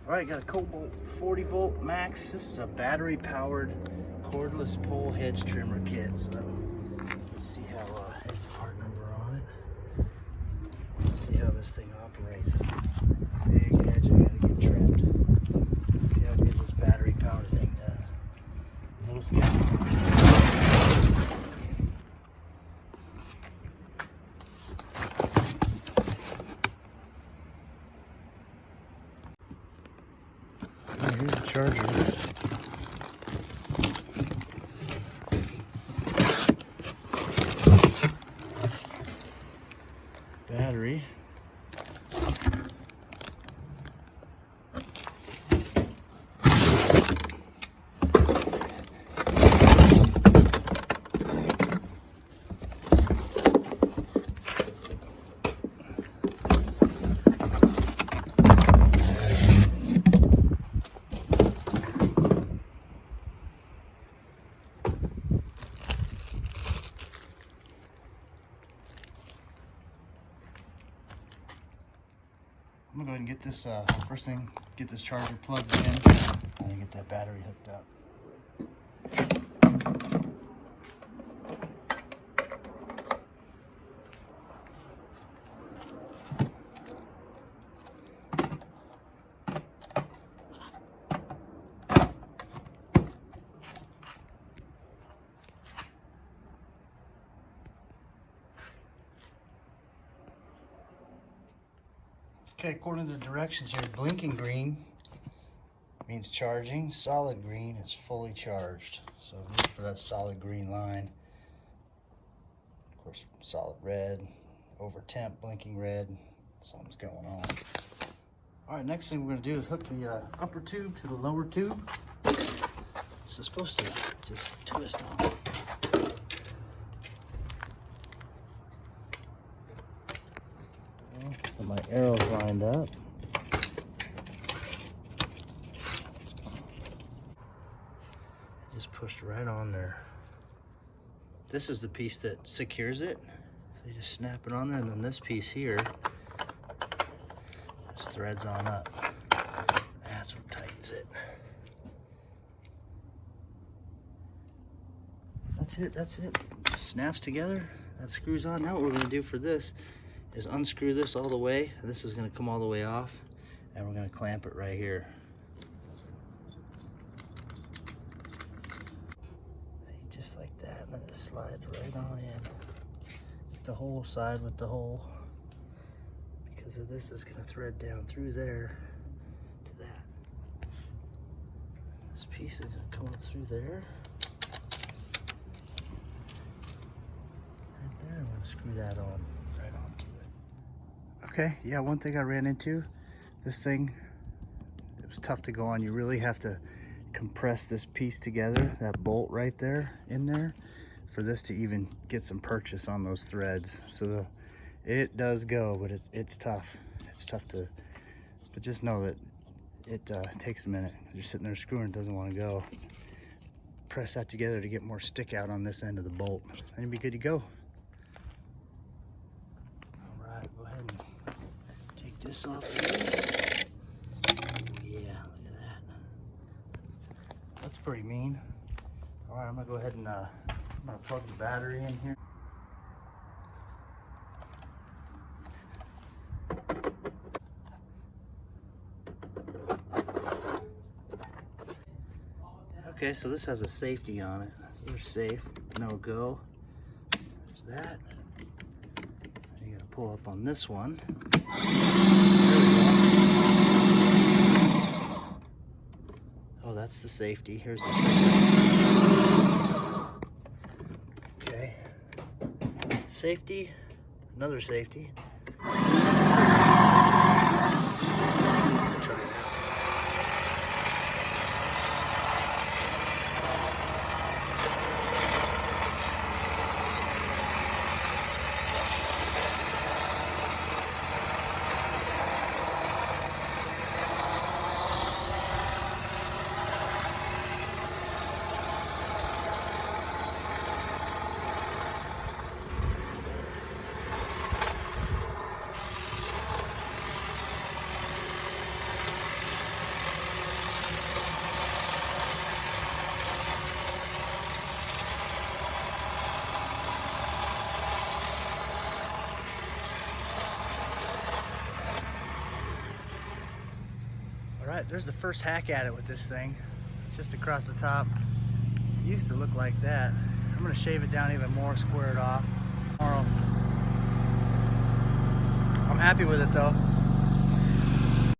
All right, got a Kobalt 40 volt max. This is a battery powered cordless pole hedge trimmer kit. So let's see how, here's the part number on it. Let's see how this thing operates. Big hedge, I gotta get trimmed. Let's see how good this battery powered thing does. Little scout. Here's the charger. Battery. I'm gonna go ahead and get this, first thing, get this charger plugged in, and then get that battery hooked up. Okay, according to the directions here, blinking green means charging. Solid green is fully charged. So look for that solid green line. Of course, solid red, over temp, blinking red. Something's going on. All right, next thing we're gonna do is hook the upper tube to the lower tube. This is supposed to just twist on. Get my arrows lined up. Just pushed right on there. This is the piece that secures it. So you just snap it on there, and then this piece here just threads on up. That's what tightens it. That's it. Just snaps together. That screws on. Now what we're gonna do for this is unscrew this all the way. This is gonna come all the way off, and we're gonna clamp it right here. See, just like that, and then it slides right on in. The whole side with the hole, because of this is gonna thread down through there to that. This piece is gonna come up through there. Right there, I'm gonna screw that on. Okay, yeah, one thing I ran into, this thing, it was tough to go on. You really have to compress this piece together, that bolt right there, in there, for this to even get some purchase on those threads. So it does go, but it's tough. It's tough to, but just know that it takes a minute. You're sitting there screwing, it doesn't want to go. Press that together to get more stick out on this end of the bolt, and you'll be good to go. This off. Oh yeah, look at that. That's pretty mean. All right, I'm gonna go ahead and I'm gonna plug the battery in here. Okay, so this has a safety on it. So we're safe, no go. There's that. You gotta pull up on this one. Oh, that's the safety. Here's the trigger. Okay. Safety, another safety. right, there's the first hack at it with this thing. It's just across the top. It used to look like that. I'm gonna shave it down even more, square it off tomorrow. I'm happy with it though.